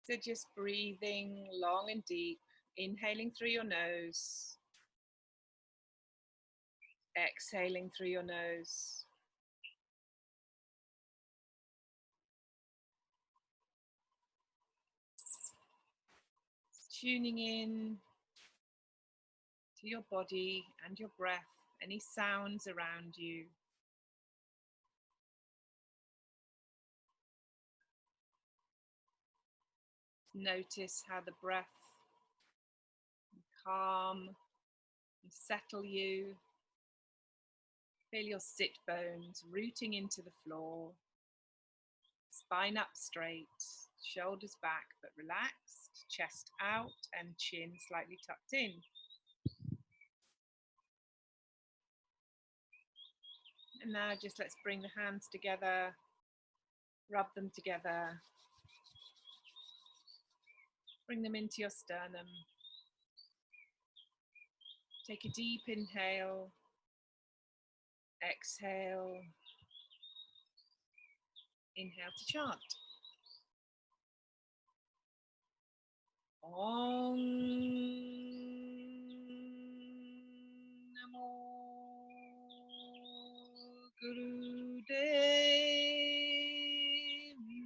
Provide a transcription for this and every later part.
So just breathing long and deep, inhaling through your nose, exhaling through your nose. Tuning in to your body and your breath, any sounds around you. Notice how the breath can calm and settle you. Feel your sit bones rooting into the floor. Spine up straight, shoulders back but relaxed, chest out and chin slightly tucked in. And now just let's bring the hands together, rub them together. Bring them into your sternum. Take a deep inhale, exhale, inhale to chant. Om Namo Gurudev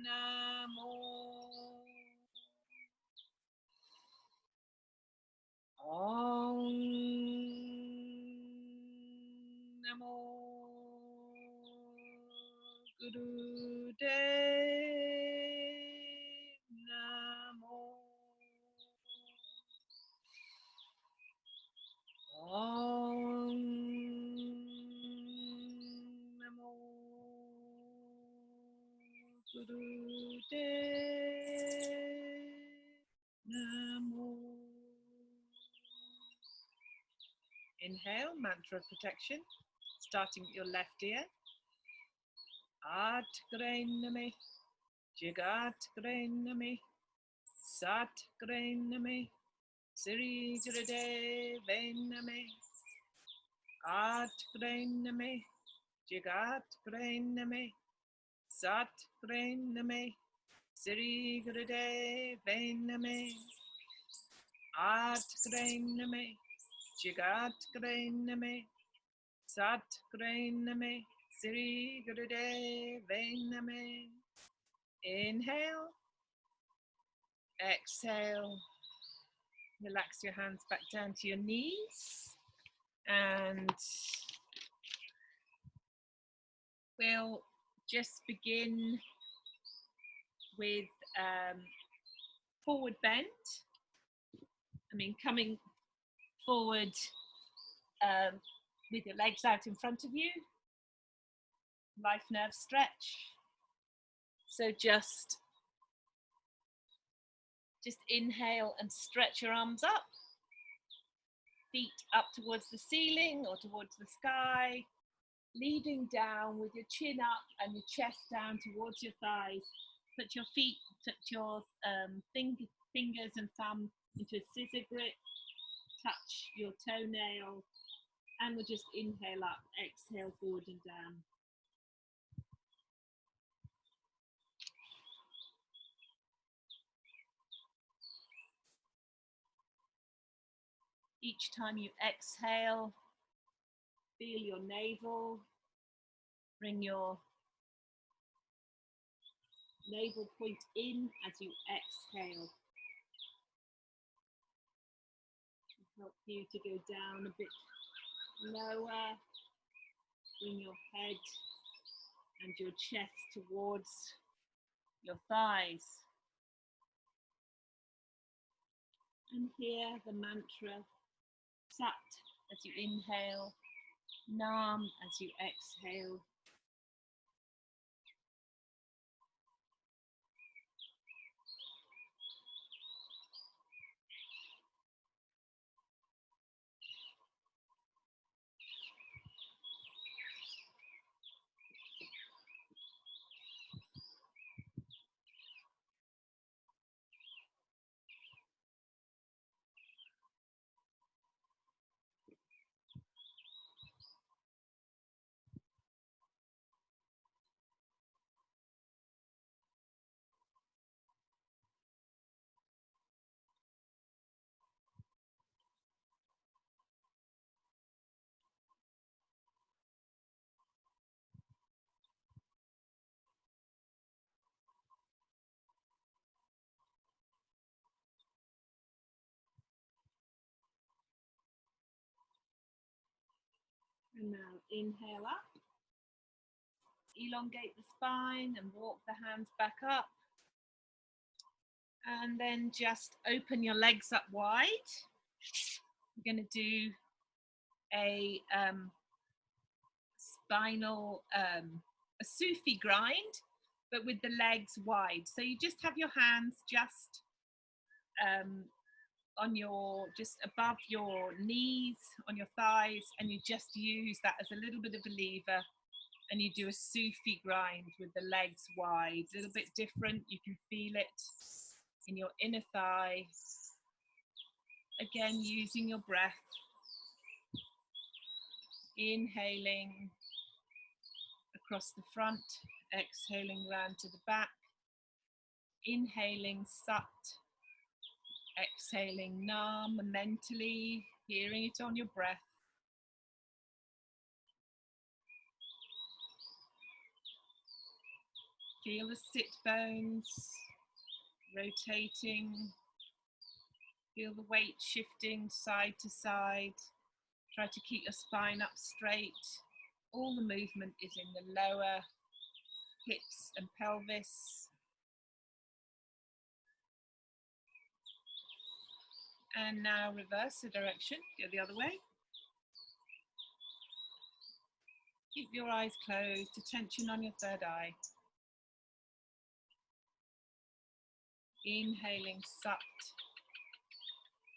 Namo. Om Namo Gurudev Namo. Om Namo Gurudev Namo. Inhale, mantra of protection, starting at your left ear. At Grainame, Jigat Grainame, Sat Grainame, Siri Jirade Vainame, At Grainame, Jigat Grainame, Sat Grainame, Siri Jirade Vainame, At Grainame, Jigat Grainame, Sat Grainame, Siri Gurudev Name. Inhale, exhale, relax your hands back down to your knees, and we'll just begin with forward bend. Coming forward with your legs out in front of you. Life nerve stretch. So just inhale and stretch your arms up. Feet up towards the ceiling or towards the sky. Leading down with your chin up and your chest down towards your thighs. Put your fingers and thumb into a scissor grip. Touch your toenail. And we'll just inhale up, exhale forward and down. Each time you exhale, feel your navel. Bring your navel point in as you exhale. Help you to go down a bit lower. Bring your head and your chest towards your thighs. And hear the mantra Sat as you inhale, Nam as you exhale. And now inhale up. Elongate the spine and walk the hands back up. And then just open your legs up wide. We're going to do a spinal, a Sufi grind, but with the legs wide. So you just have your hands just on your, just above your knees, on your thighs, and you just use that as a little bit of a lever, and you do a Sufi grind with the legs wide. A little bit different, you can feel it in your inner thigh. Again, using your breath. Inhaling across the front, exhaling round to the back. Inhaling Sat, exhaling Nam, mentally hearing it on your breath. Feel the sit bones rotating. Feel the weight shifting side to side. Try to keep your spine up straight. All the movement is in the lower hips and pelvis. And now reverse the direction, go the other way. Keep your eyes closed, attention on your third eye. Inhaling Sat,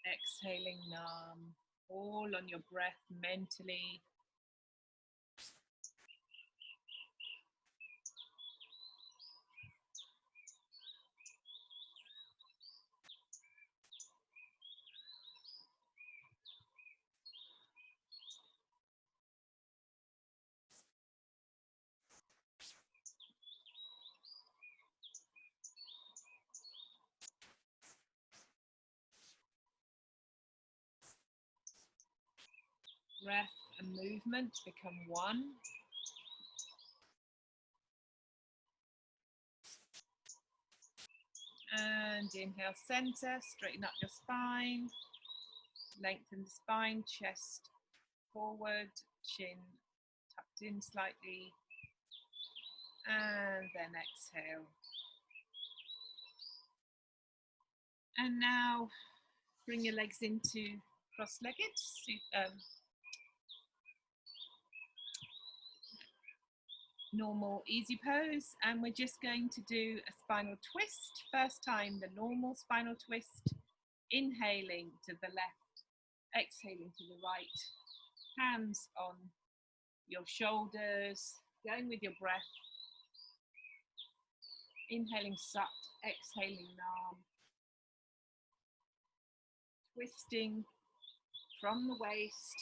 exhaling Nam, all on your breath mentally. Breath and movement become one. And inhale, center, straighten up your spine. Lengthen the spine, chest forward, chin tucked in slightly. And then exhale. And now bring your legs into cross-legged. Normal easy pose, and we're just going to do a spinal twist. First time the normal spinal twist, inhaling to the left, exhaling to the right, hands on your shoulders, going with your breath. Inhaling Sat, exhaling Nam, twisting from the waist.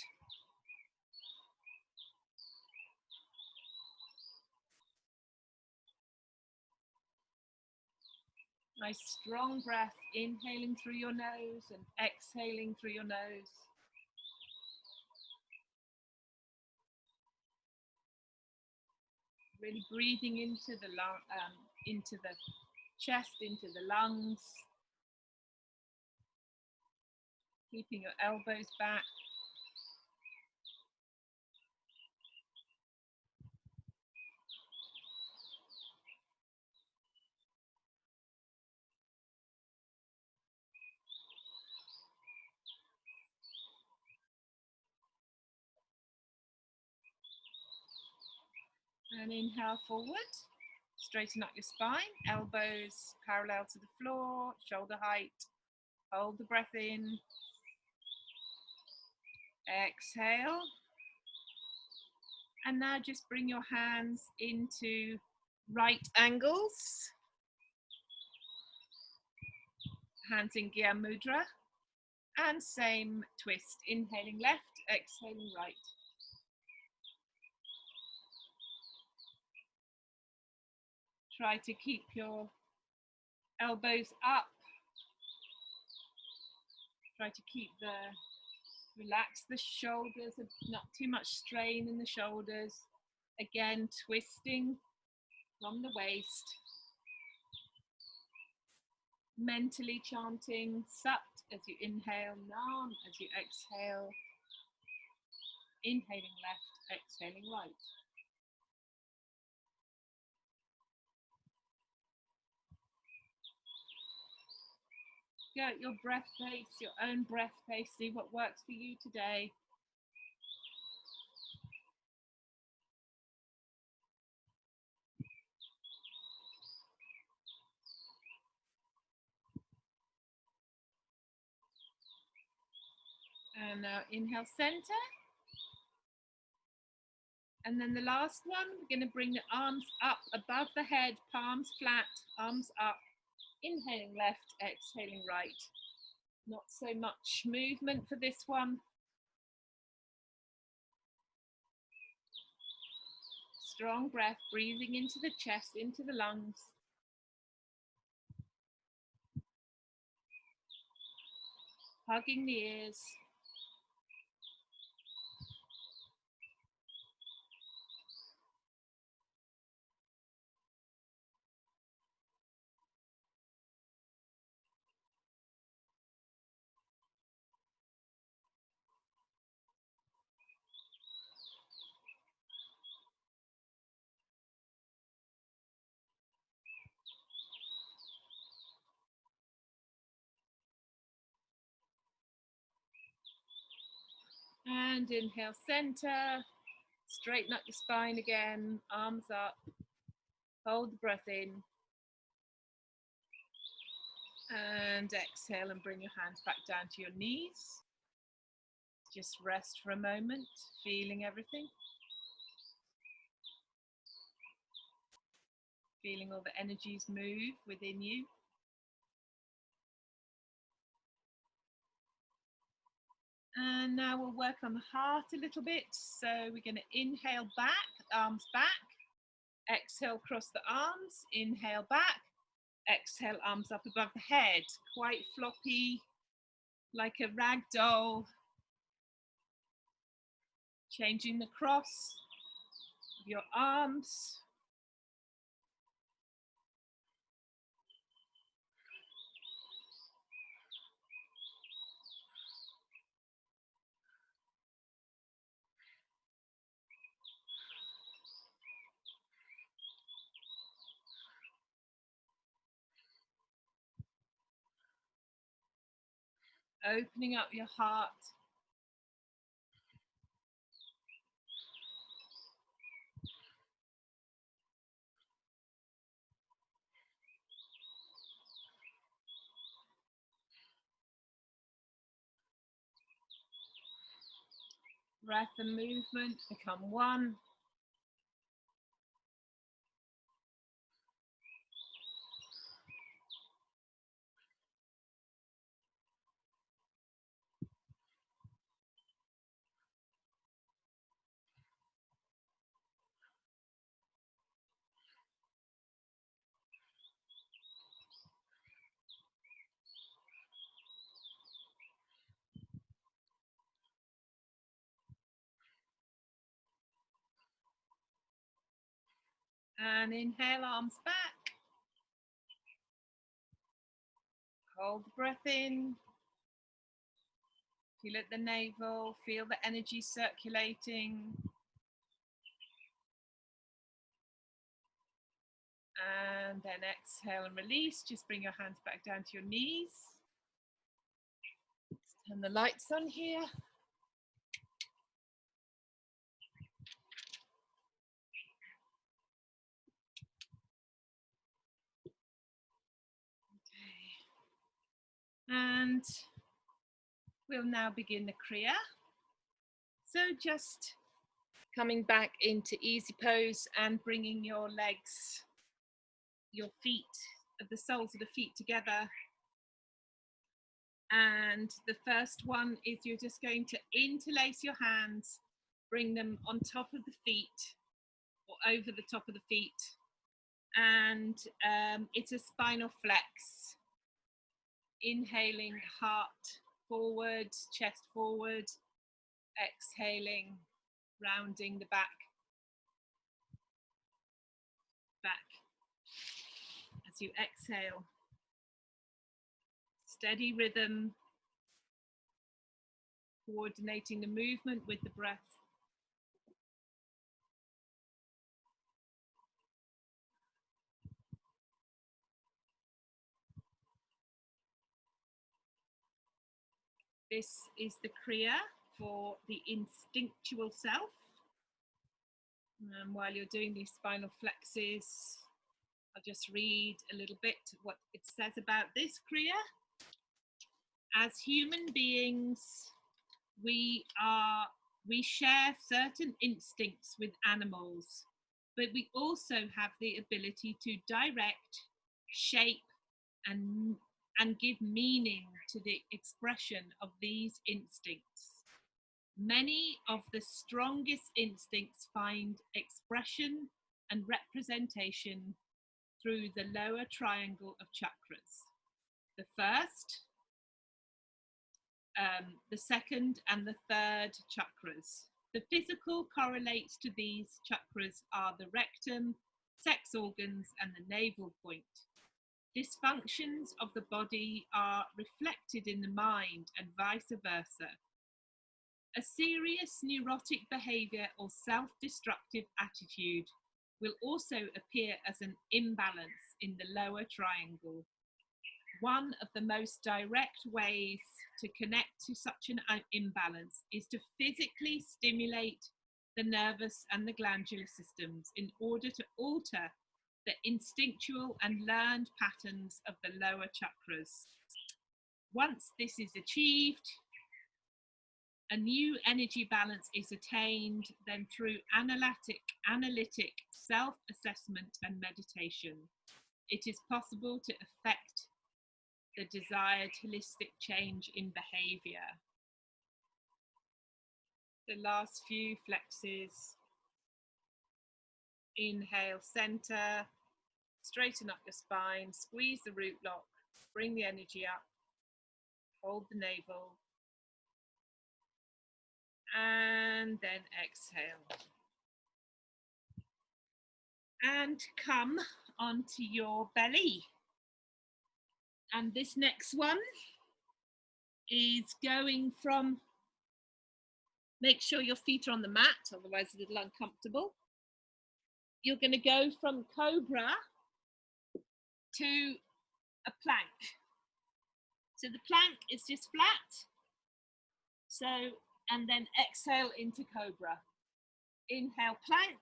Nice strong breath, inhaling through your nose and exhaling through your nose. Really breathing into the into the chest, into the lungs. Keeping your elbows back. And inhale forward, straighten up your spine, elbows parallel to the floor, shoulder height. Hold the breath in. Exhale. And now just bring your hands into right angles. Hands in Gya Mudra. And same twist, inhaling left, exhaling right. Try to keep your elbows up. Try to relax the shoulders, not too much strain in the shoulders. Again, twisting from the waist. Mentally chanting Sat as you inhale, Nam as you exhale. Inhaling left, exhaling right. Go at your breath pace, your own breath pace, see what works for you today. And now inhale, center. And then the last one, we're going to bring the arms up above the head, palms flat, arms up. Inhaling left, exhaling right. Not so much movement for this one. Strong breath, breathing into the chest, into the lungs. Hugging the ears. And inhale, center. Straighten up your spine again, arms up. Hold the breath in. And exhale and bring your hands back down to your knees. Just rest for a moment, feeling everything. Feeling all the energies move within you. And now we'll work on the heart a little bit. So we're going to inhale back, arms back. Exhale, cross the arms. Inhale back. Exhale, arms up above the head. Quite floppy, like a rag doll. Changing the cross of your arms. Opening up your heart. Breath and movement become one. And inhale, arms back. Hold the breath in. Feel at the navel, feel the energy circulating. And then exhale and release. Just bring your hands back down to your knees. Turn the lights on here. Okay. And we'll now begin the Kriya. So just coming back into easy pose and bringing your legs, your feet, the soles of the feet together. And the first one is you're just going to interlace your hands, bring them on top of the feet or over the top of the feet. And it's a spinal flex. Inhaling, heart forward, chest forward. Exhaling, rounding the back. Back. As you exhale. Steady rhythm. Coordinating the movement with the breath. This is the Kriya for the instinctual self. And while you're doing these spinal flexes, I'll just read a little bit what it says about this Kriya. As human beings, we share certain instincts with animals, but we also have the ability to direct, shape, and give meaning to the expression of these instincts. Many of the strongest instincts find expression and representation through the lower triangle of chakras. The first, the second, and the third chakras. The physical correlates to these chakras are the rectum, sex organs, and the navel point. Dysfunctions of the body are reflected in the mind and vice versa. A serious neurotic behavior or self-destructive attitude will also appear as an imbalance in the lower triangle. One of the most direct ways to connect to such an imbalance is to physically stimulate the nervous and the glandular systems in order to alter the instinctual and learned patterns of the lower chakras. Once this is achieved, a new energy balance is attained, then through analytic self-assessment and meditation, it is possible to affect the desired holistic change in behavior. The last few flexes. Inhale, center, straighten up your spine, squeeze the root lock, bring the energy up, hold the navel, and then exhale. And come onto your belly. And this next one is going from, make sure your feet are on the mat, otherwise it's a little uncomfortable. You're going to go from cobra to a plank. So the plank is just flat. So, and then exhale into cobra. Inhale, plank,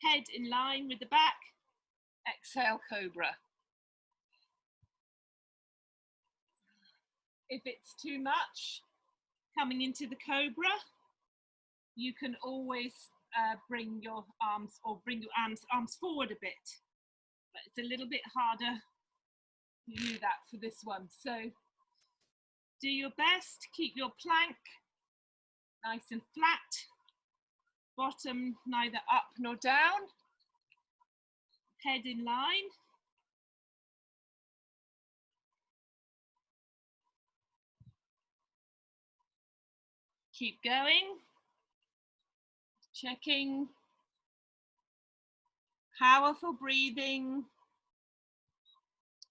head in line with the back, exhale, cobra. If it's too much coming into the cobra, you can always bring your arms forward a bit, but it's a little bit harder to do that for this one. So do your best, keep your plank nice and flat, bottom neither up nor down, head in line. Keep going, checking, powerful breathing.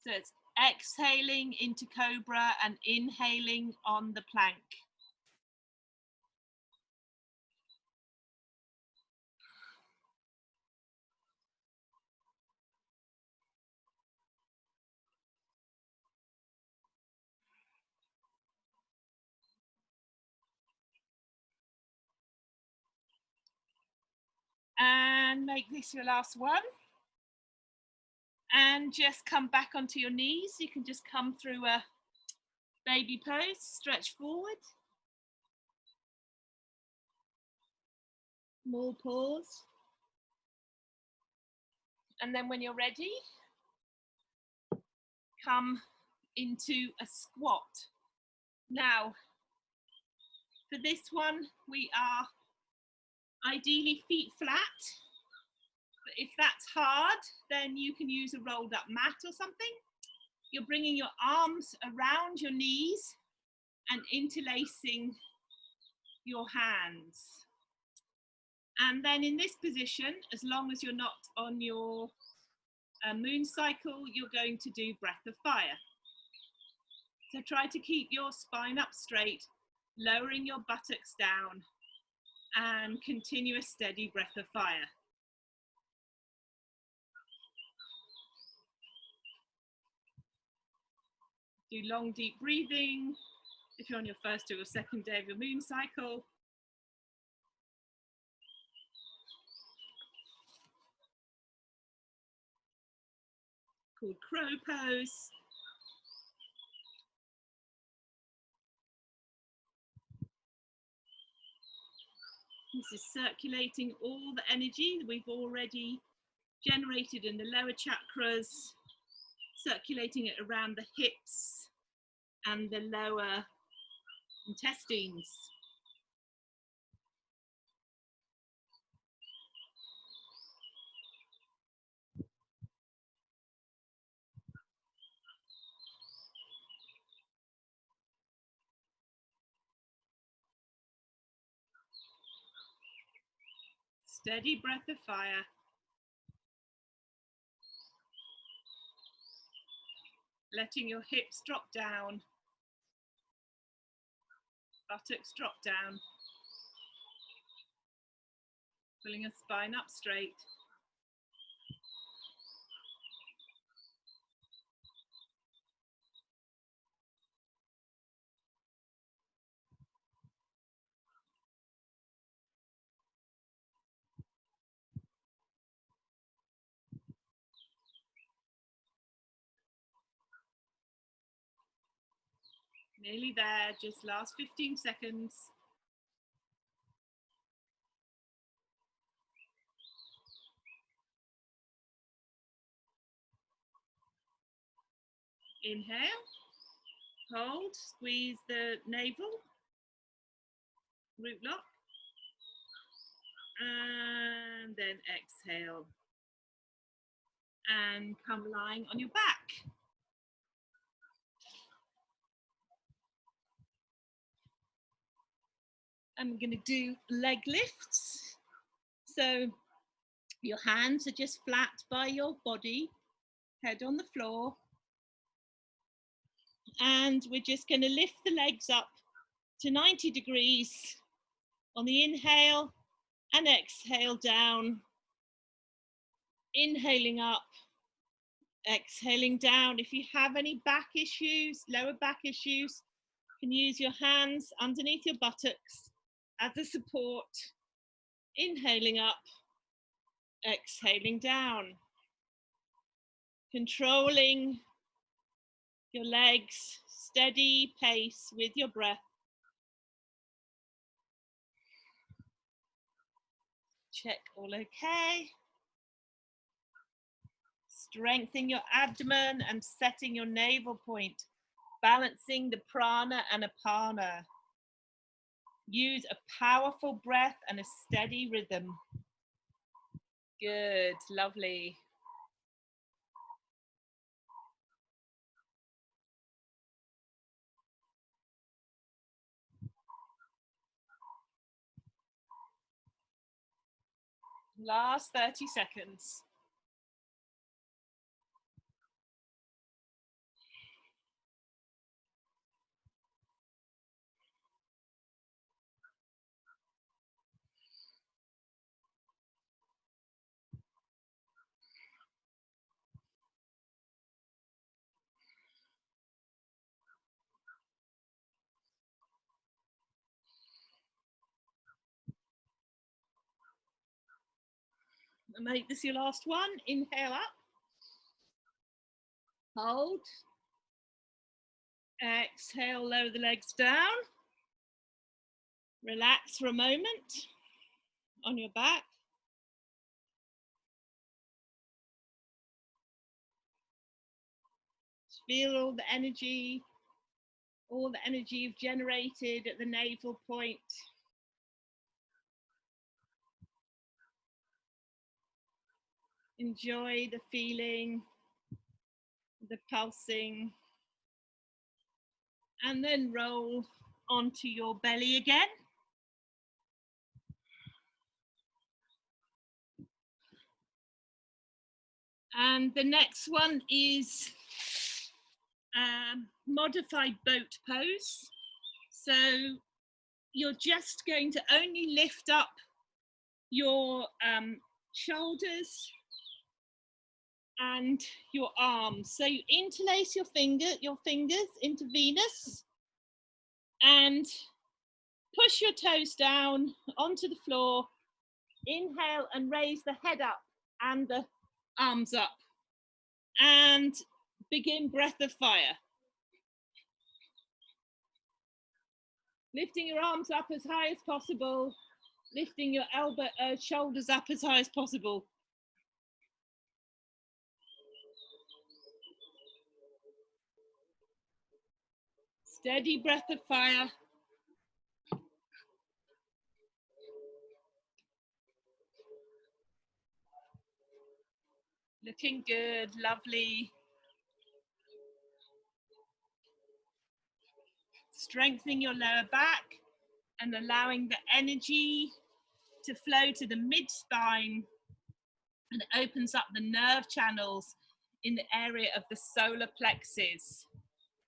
So it's exhaling into cobra and inhaling on the plank. And make this your last one. And just come back onto your knees. You can just come through a baby pose, stretch forward. More pause. And then when you're ready, come into a squat. Now, for this one, we are ideally feet flat. But if that's hard, then you can use a rolled up mat or something. You're bringing your arms around your knees and interlacing your hands. And then in this position, as long as you're not on your moon cycle, you're going to do breath of fire. So try to keep your spine up straight, lowering your buttocks down, and continue a steady breath of fire. Do long, deep breathing, if you're on your first or second day of your moon cycle. Called crow pose. This is circulating all the energy that we've already generated in the lower chakras, circulating it around the hips and the lower intestines. Steady breath of fire. Letting your hips drop down, buttocks drop down, pulling your spine up straight. Nearly there, just last 15 seconds. Inhale, hold, squeeze the navel, root lock, and then exhale. And come lying on your back. I'm going to do leg lifts. So your hands are just flat by your body, head on the floor. And we're just going to lift the legs up to 90 degrees on the inhale and exhale down. Inhaling up, exhaling down. If you have any back issues, lower back issues, you can use your hands underneath your buttocks as a support. Inhaling up, exhaling down. Controlling your legs, steady pace with your breath. Check all okay. Strengthen your abdomen and setting your navel point, balancing the prana and apana. Use a powerful breath and a steady rhythm. Good, lovely. Last 30 seconds. Make this your last one. Inhale up. Hold. Exhale, lower the legs down. Relax for a moment on your back. Feel all the energy you've generated at the navel point. Enjoy the feeling, the pulsing, and then roll onto your belly again. And the next one is modified boat pose. So you're just going to only lift up your shoulders and your arms. So you interlace your fingers into Venus, And push your toes down onto the floor. Inhale and raise the head up and the arms up. And begin breath of fire. Lifting your arms up as high as possible. Lifting your shoulders up as high as possible. Steady breath of fire. Looking good, lovely. Strengthening your lower back and allowing the energy to flow to the mid-spine, and it opens up the nerve channels in the area of the solar plexus.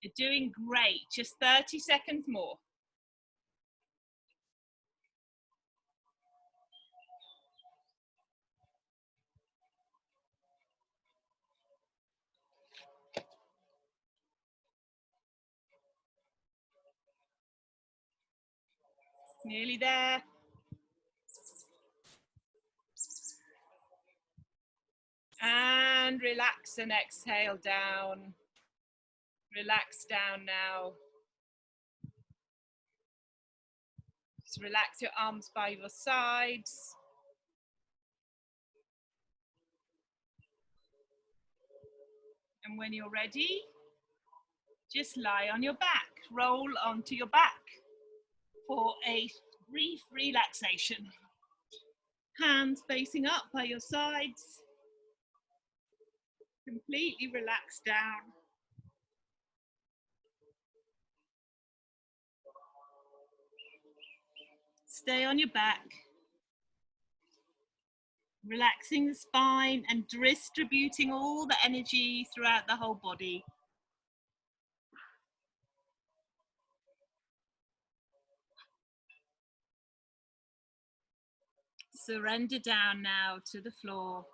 You're doing great. Just 30 seconds more. Nearly there. And relax and exhale down. Relax down now. Just relax your arms by your sides. And when you're ready, just lie on your back. Roll onto your back for a brief relaxation. Hands facing up by your sides. Completely relax down. Stay on your back. Relaxing the spine and distributing all the energy throughout the whole body. Surrender down now to the floor.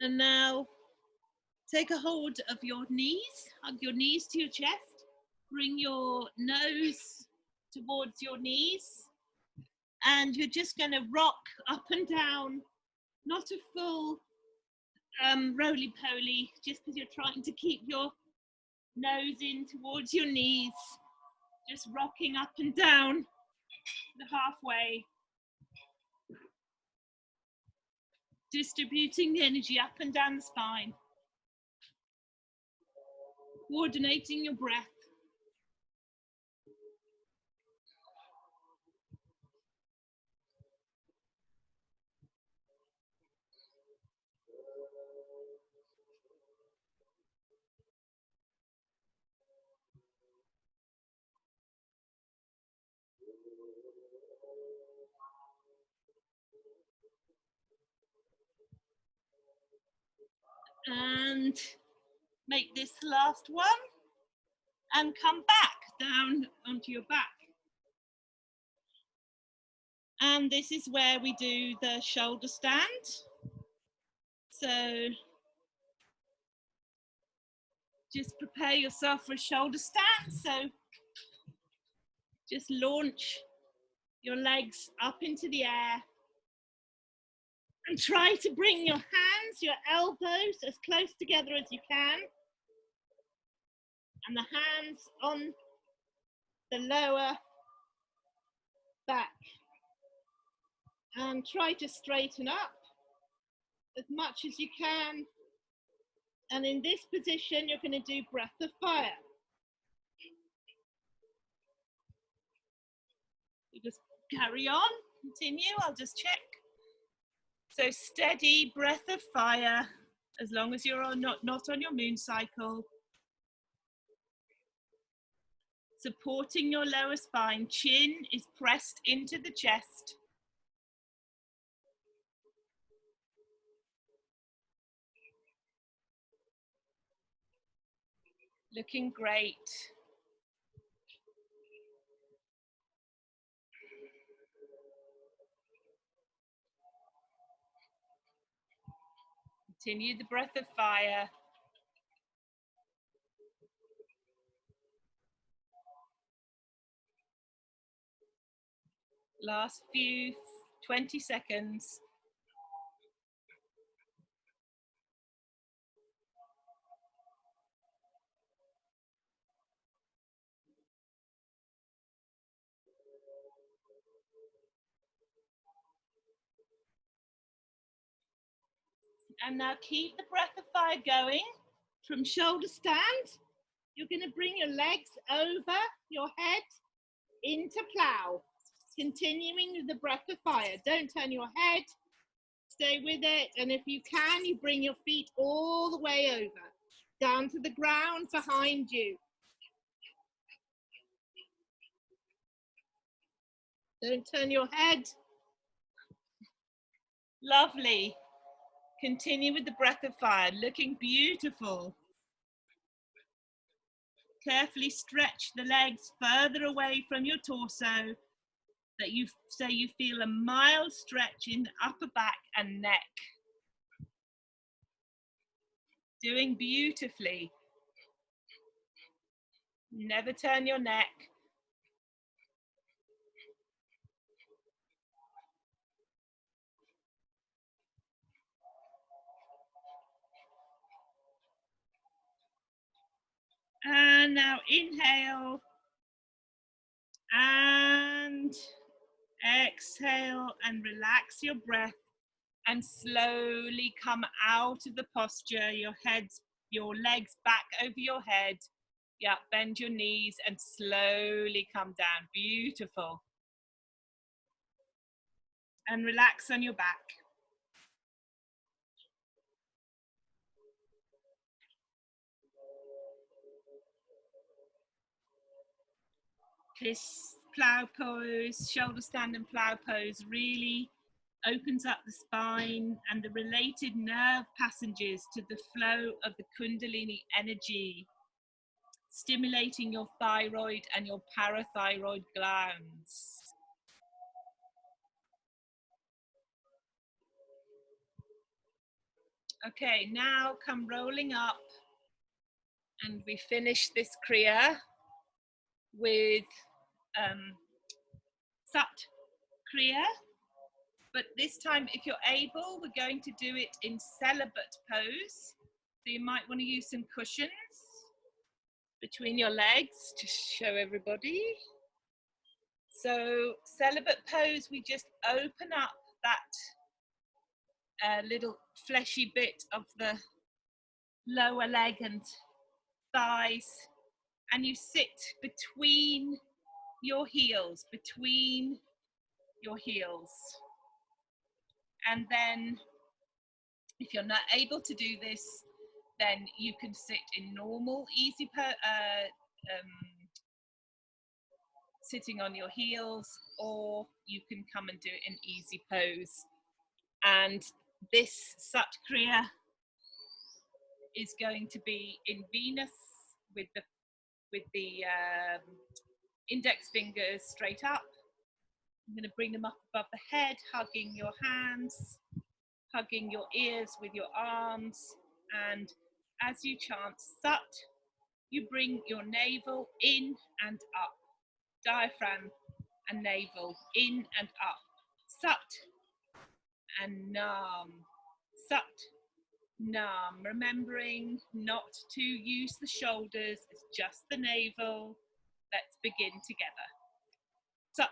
And now take a hold of your knees, hug your knees to your chest, bring your nose towards your knees, and you're just going to rock up and down, not a full roly-poly, just because you're trying to keep your nose in towards your knees, just rocking up and down the halfway, distributing the energy up and down the spine, coordinating your breath. And make this last one and come back down onto your back. And this is where we do the shoulder stand. So just prepare yourself for a shoulder stand. So just launch your legs up into the air and try to bring your hands, your elbows as close together as you can. And the hands on the lower back. And try to straighten up as much as you can. And in this position, you're going to do breath of fire. You just carry on, continue, I'll just check. So steady breath of fire, as long as you're not on your moon cycle. supporting your lower spine. Chin is pressed into the chest. Looking great. Continue the breath of fire. Last few 20 seconds. And now keep the breath of fire going. From shoulder stand, you're going to bring your legs over your head into plow. Continuing with the breath of fire. Don't turn your head. Stay with it. And if you can, you bring your feet all the way over, down to the ground behind you. Don't turn your head. Lovely. Continue with the breath of fire, looking beautiful. Carefully stretch the legs further away from your torso, so you feel a mild stretch in the upper back and neck. Doing beautifully. Never turn your neck. And now inhale and exhale and relax your breath and slowly come out of the posture, your legs back over your head. Yeah, bend your knees and slowly come down. Beautiful. And relax on your back. This plow pose, shoulder stand and plow pose really opens up the spine and the related nerve passages to the flow of the Kundalini energy, stimulating your thyroid and your parathyroid glands. Okay, now come rolling up, and we finish this Kriya with Sat Kriya. But this time, if you're able, we're going to do it in celibate pose. So you might want to use some cushions between your legs to show everybody. So celibate pose, we just open up that little fleshy bit of the lower leg and thighs, and you sit between your heels, And then if you're not able to do this, then you can sit in normal, easy sitting on your heels, or you can come and do it in easy pose. And this Sat Kriya is going to be in Venus with the index fingers straight up. I'm going to bring them up above the head, hugging your hands, hugging your ears with your arms. And as you chant Sat, you bring your navel in and up, diaphragm and navel in and up. Sat and Nam. Sat, Nam. Remembering not to use the shoulders, it's just the navel. Let's begin together. Sat,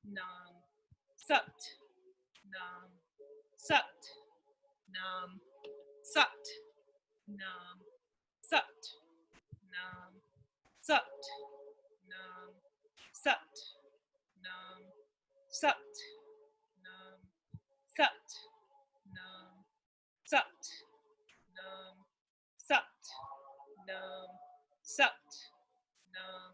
Nam. Sat, Nam. Sat, Nam. Sat, Nam. Sat, Nam. Sat, Nam. Sat, Nam. Sat, Nam. Sat, Nam. Sat, Nam. Sat, Nam. Sat, Nam.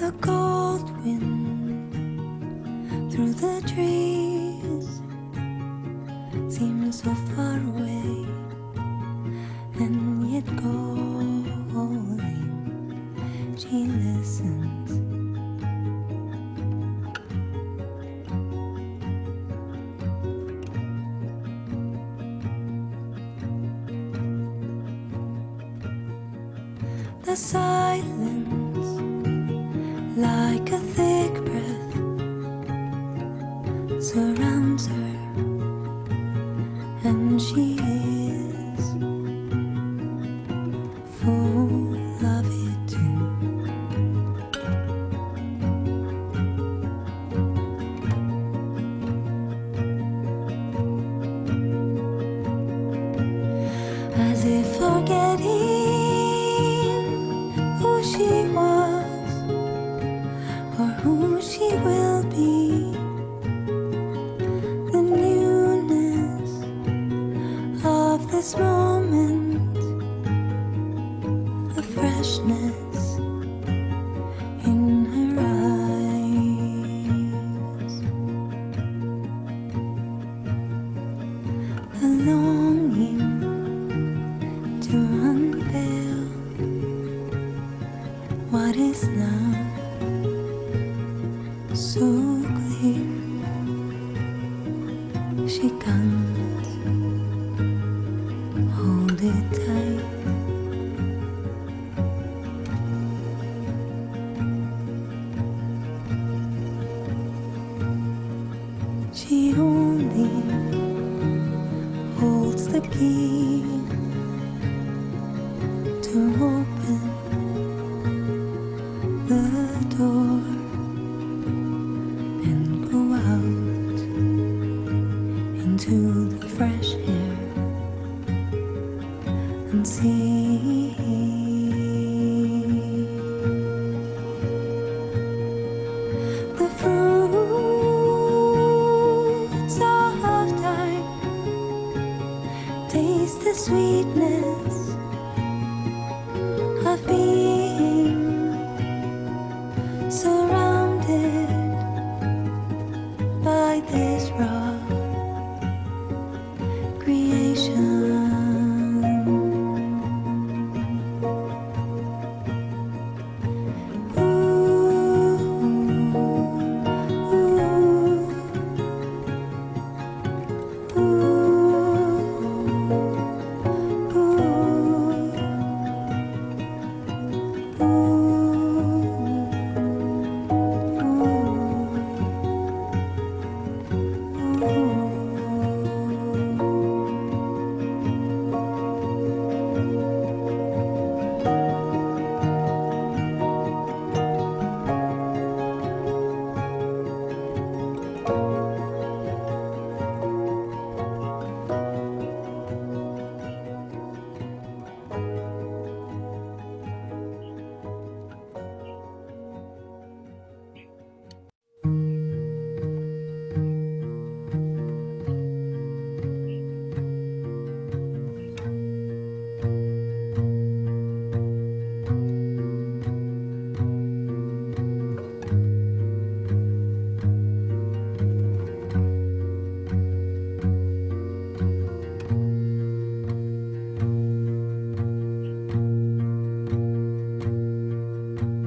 The cold wind through the trees seems so far away, and yet calling, she listens. The silence, like a thick breath, surrounds her, and she is full of it too. As if forgetting who she was or who she will be, the newness of this moment, the freshness in her eyes, the longing to unveil what is now so clear. She can't hold it tight. She only holds the key to open the door and go out into the fresh air and see the fruits of time. Taste the sweetness of being surrounded by this raw creation.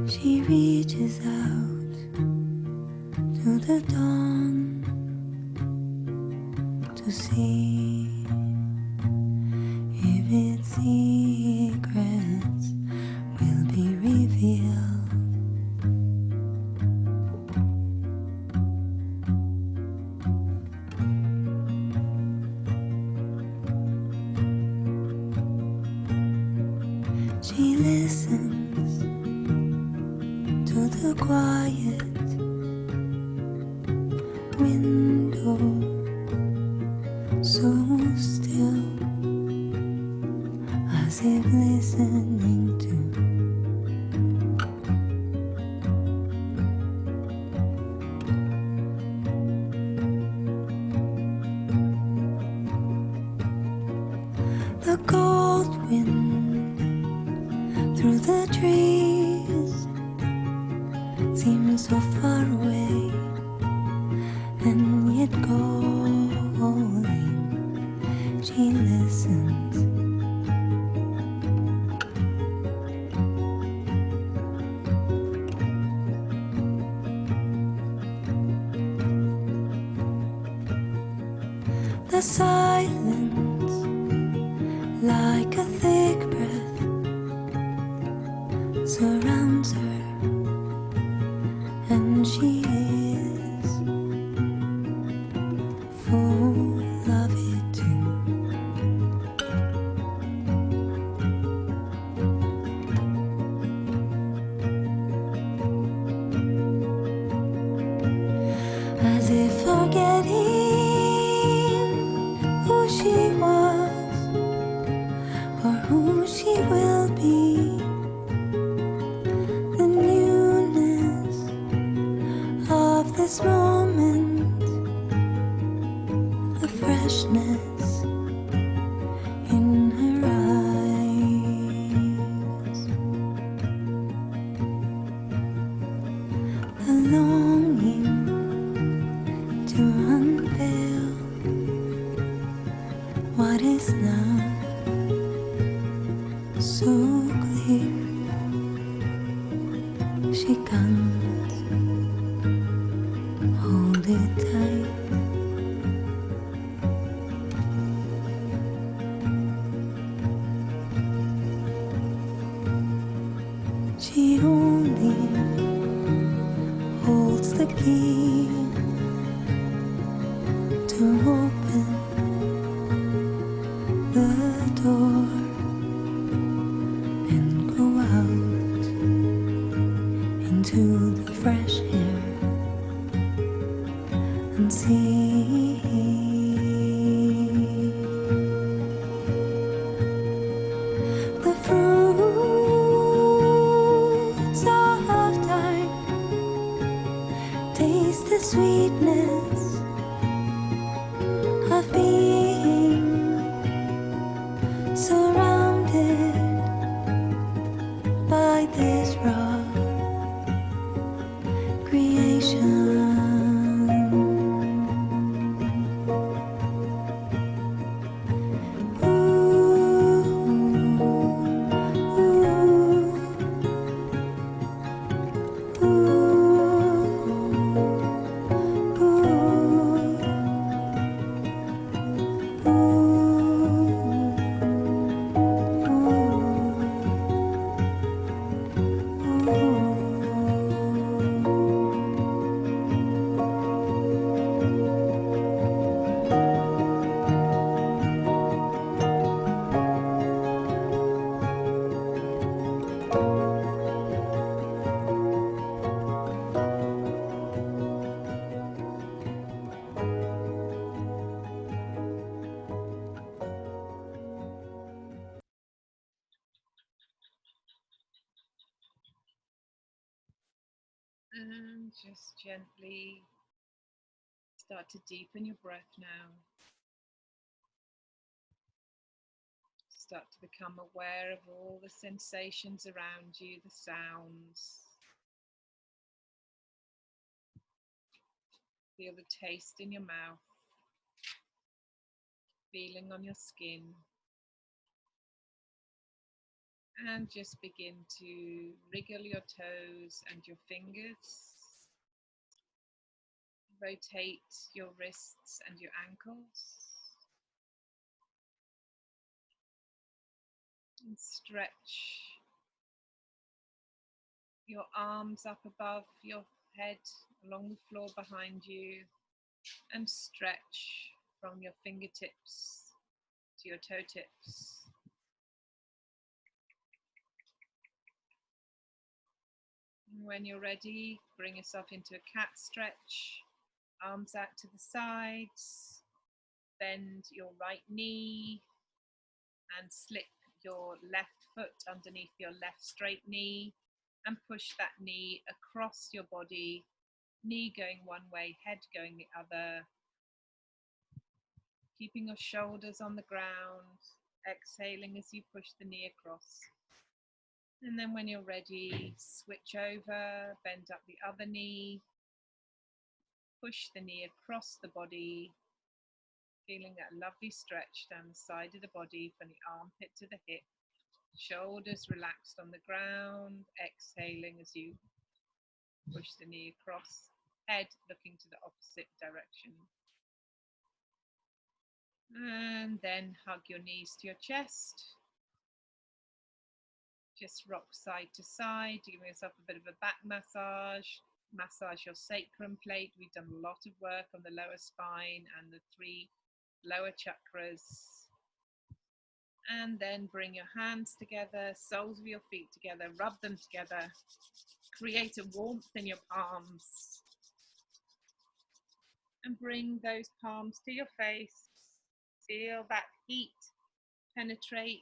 She reaches out to the dawn to see if its secrets will be revealed. She listens to the quiet window, so still, as if listening to the cold wind through the trees seems so far away, and yet calling. She listens. The silence, like a thick breath, surrounds her, and she is full of it too. As if forgetting who she was or who she will be, the newness of this moment, the freshness in her eyes, the longing to unveil what is now so clear. She can't hold it tight. She only holds the key to open the door and go out into the fresh air and see the fruits of time. Taste the sweetness of being surrounded by this raw creation. And just gently start to deepen your breath now. Start to become aware of all the sensations around you, the sounds. Feel the taste in your mouth, feeling on your skin. And just begin to wriggle your toes and your fingers. Rotate your wrists and your ankles. And stretch your arms up above your head, along the floor behind you, and stretch from your fingertips to your toe tips. And when you're ready, bring yourself into a cat stretch, arms out to the sides, bend your right knee and slip your left foot underneath your left straight knee and push that knee across your body, knee going one way, head going the other. Keeping your shoulders on the ground, exhaling as you push the knee across. And then when you're ready, switch over, bend up the other knee, push the knee across the body, feeling that lovely stretch down the side of the body from the armpit to the hip. Shoulders relaxed on the ground, exhaling as you push the knee across, head looking to the opposite direction. And then hug your knees to your chest. Just rock side to side, give yourself a bit of a back massage. Massage your sacrum plate. We've done a lot of work on the lower spine and the 3 lower chakras. And then bring your hands together, soles of your feet together, rub them together. Create a warmth in your palms. And bring those palms to your face. Feel that heat penetrate.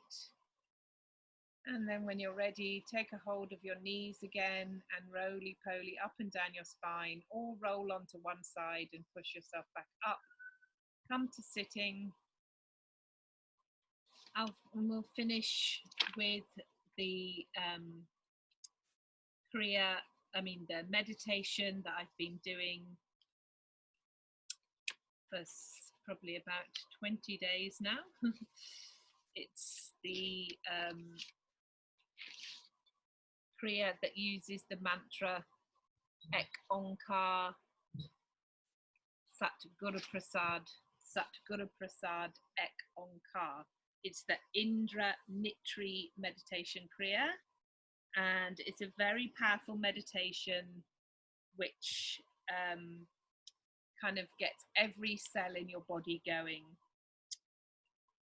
And then when you're ready, take a hold of your knees again and roly-poly up and down your spine, or roll onto one side and push yourself back up. Come to sitting. And we'll finish with the Kriya, the meditation that I've been doing for probably about 20 days now. It's the Kriya that uses the mantra Ek Onkar Sat Guru Prasad, Sat Guru Prasad Ek Onkar. It's the Indra Nittri meditation Kriya, and it's a very powerful meditation which kind of gets every cell in your body going,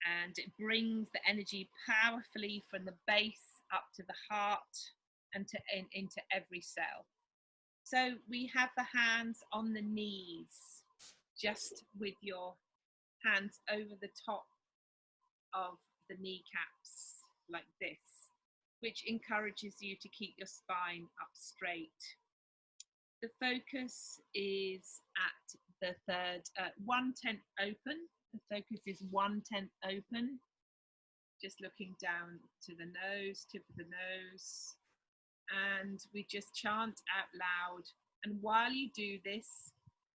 and it brings the energy powerfully from the base up to the heart and into every cell. So we have the hands on the knees, just with your hands over the top of the kneecaps like this, which encourages you to keep your spine up straight. The focus is at the third, 1/10 open. The focus is 1/10 open, just looking down to the nose, tip of the nose. And we just chant out loud. And while you do this,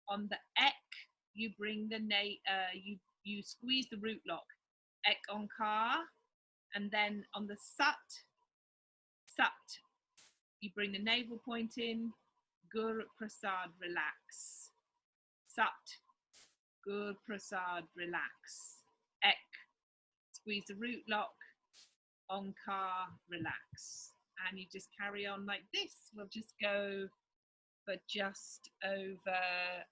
on the Ek, you bring the you squeeze the root lock, Ek Onkar, and then on the Sat, you bring the navel point in, Gur Prasad, relax. Sat, Gur Prasad, relax. Ek, squeeze the root lock, Onkar, relax. And you just carry on like this. We'll just go for just over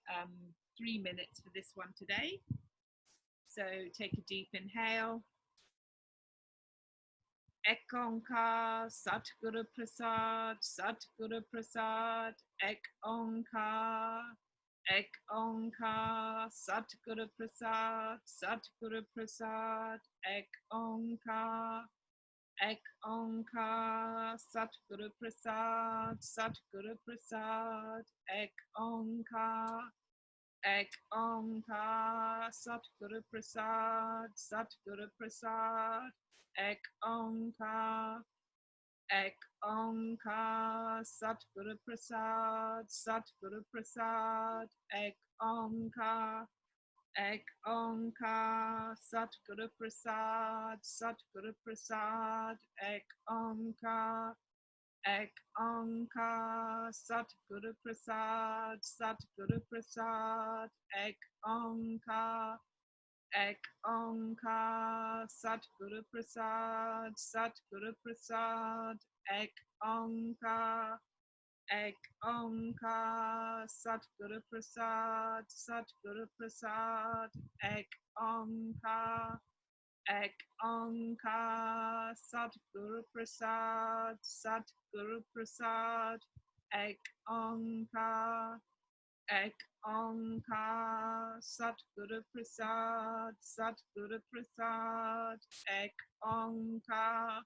3 minutes for this one today. So take a deep inhale. Ek Onkar, Sat Guru Prasad, Sat Guru Prasad, Ek Onkar, Ek Onkar, Sat Guru Prasad, Sat Guru Prasad, Ek Onkar, Ek Onkar, Sat Guru Prasad, Sat Guru Prasad, Ek Onkar, Ek Onkar, Sat Guru Prasad, Sat Guru Prasad, Ek Onkar, Ek Onkar, Sat Guru Prasad, Sat Guru Prasad, Ek Onkar, Ek Onkar, Sat Guru Prasad, Sat Guru Prasad, Ek Onkar, Ek Onkar, Sat Guru Prasad, Sat Guru Prasad, Ek Onkar, Ek Onkar, Sat Guru Prasad, Sat Guru Prasad, Ek Onkar, Ek Onkar, Sat Guru Prasad, Sat Guru Prasad, Ek Onkar, Ek Onkar, Sat Guru Prasad, Sat Guru Prasad, Ek Onkar, Ek Onkar, Sat Guru Prasad, Sat Guru Prasad, Ek Onkar,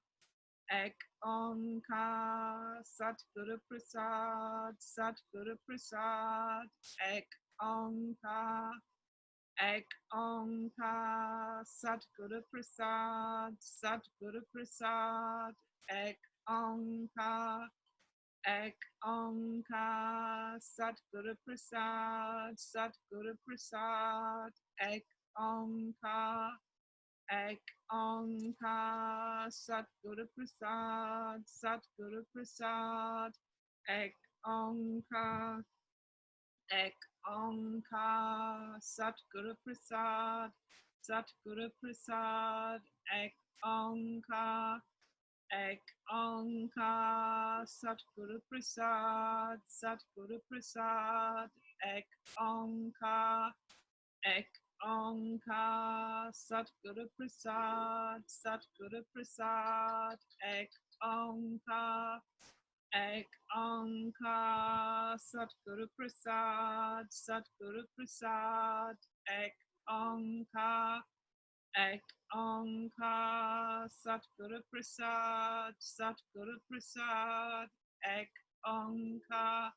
Ek Onkar, Sat Guru Prasad, Sat Guru Prasad, Ek Onkar, Ek Onkar, Sat Guru Prasad, Sat Guru Prasad, Ek Onkar, Ek Onkar, Satguru Prasad, Satguru Prasad, Ek Onkar, Ek Onkar, Satguru Prasad, Satguru Prasad, Ek Onkar, Ek Onkar, Satguru Prasad, Satguru Prasad, Ek Onkar, Ek Onkar, Satguru Prasad, Satguru Prasad, Ek Onkar, Ek Onkar, Satguru Prasad, Satguru Prasad, Ek Onkar, Ek Onkar, Satguru Prasad, Satguru Prasad, Ek Onkar, Ek Onkar, Satguru Prasad, Satguru Prasad, Ek Onkar,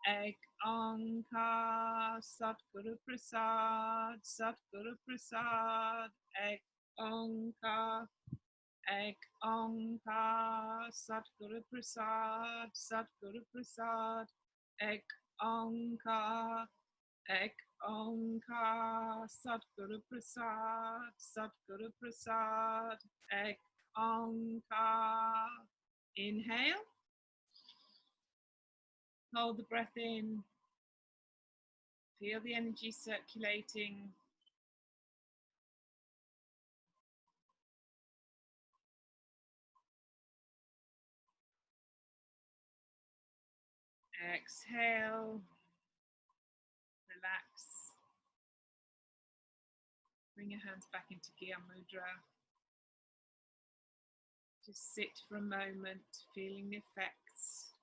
Ek Onkar, Satguru Prasad, Satguru Prasad, Ek Onkar, Ek Onkar, Satguru Prasad, Satguru Prasad, Ek Onkar, Ek Onkar, Satguru Prasad, Satguru Prasad, Ek Onkar. Inhale. Hold the breath in. Feel the energy circulating. Exhale. Relax. Bring your hands back into Kriya Mudra. Just sit for a moment, feeling the effects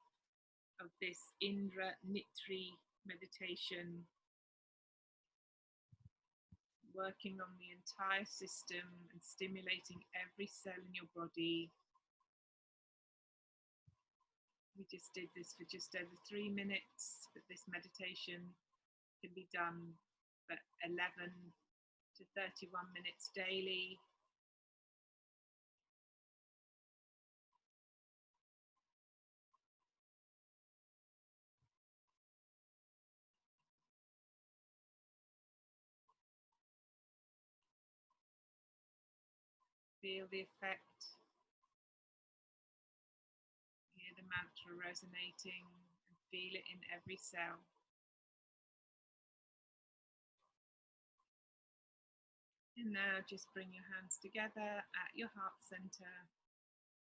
of this Indra Nittri meditation, working on the entire system and stimulating every cell in your body. We just did this for just over 3 minutes, but this meditation can be done for 11 to 31 minutes daily. Feel the effect. Hear the mantra resonating and feel it in every cell. And now just bring your hands together at your heart center.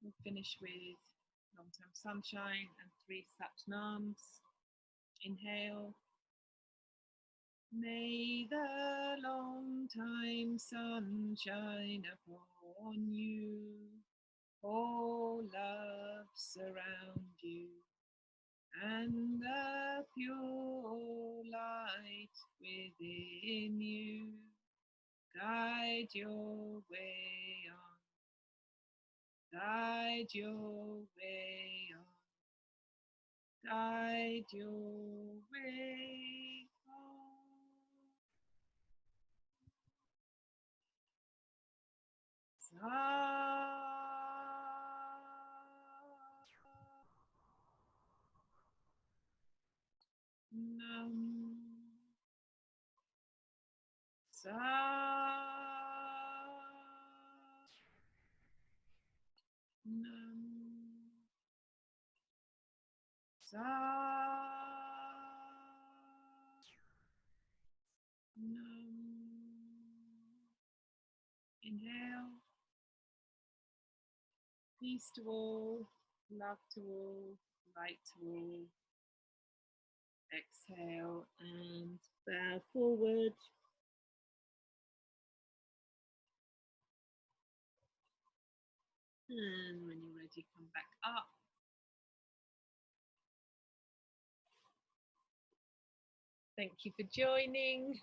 We'll finish with long-term sunshine and 3 Satnams. Inhale. May the long-time sunshine upon you, all love surround you, and the pure light within you guide your way on, guide your way on, guide your way on. Inhale. Peace to all, love to all, light to all. Exhale and bow forward. And when you're ready, come back up. Thank you for joining.